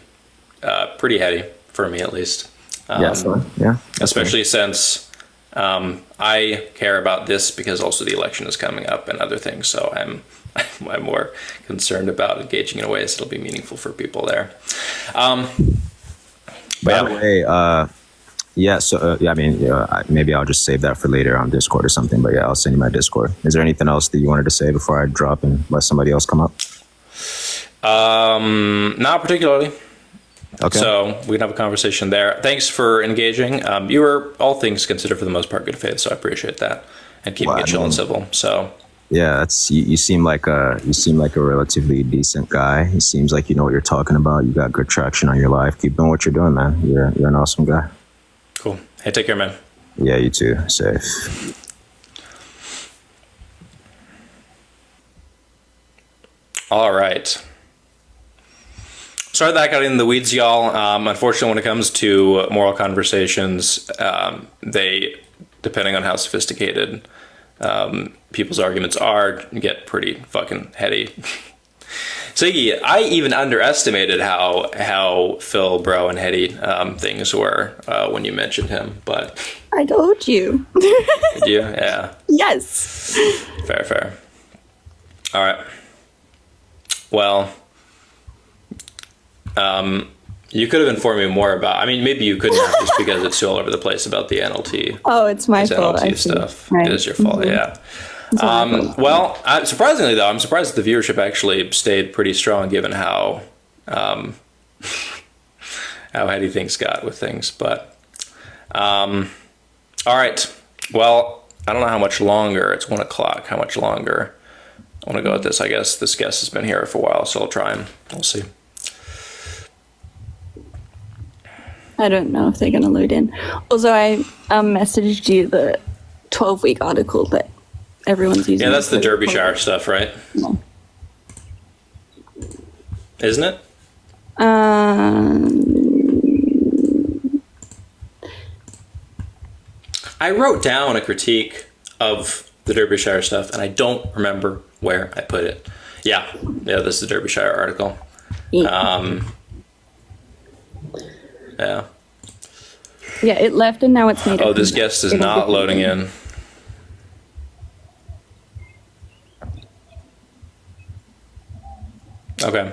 heady for me, at least. Especially since I care about this, because also the election is coming up and other things. So I'm more concerned about engaging in ways that'll be meaningful for people there. By the way, maybe I'll just save that for later on Discord or something. But yeah, I'll send you my Discord. Is there anything else that you wanted to say before I drop and let somebody else come up? Not particularly. Okay. So we can have a conversation there. Thanks for engaging. You were, all things considered, for the most part, good faith, so I appreciate that, and keeping it chill and civil. So yeah, you seem like a relatively decent guy. It seems like you know what you're talking about. You got good traction on your life. Keep doing what you're doing, man. You're an awesome guy. Cool. Hey, take care, man. Yeah, you too. Safe. All right. Sorry that I got in the weeds, y'all. Unfortunately, when it comes to moral conversations, they, depending on how sophisticated people's arguments are, get pretty fucking heady. Siggy, I even underestimated how Phil, bro, and heady things were when you mentioned him, but... I told you. Did you? Yeah. Yes. Fair. All right. Well... you could have informed me more about. I mean, maybe you couldn't have, just because it's all over the place about the NLT. Oh, it's my fault. NLT stuff. Right. It is your fault. Mm-hmm. Yeah. Well, surprisingly though, I'm surprised that the viewership actually stayed pretty strong, given how how heady things got with things. But all right. Well, I don't know how much longer. It's 1:00. How much longer I want to go at this? I guess this guest has been here for a while, so I'll try and we'll see. I don't know if they're going to load in. Also, I messaged you the 12-week article that everyone's using. Yeah, that's the Derbyshire stuff, right? No. Isn't it? I wrote down a critique of the Derbyshire stuff, and I don't remember where I put it. Yeah, this is the Derbyshire article. Yeah. Yeah. Yeah, it left and now it's made. Oh, this guest is not loading in. Okay.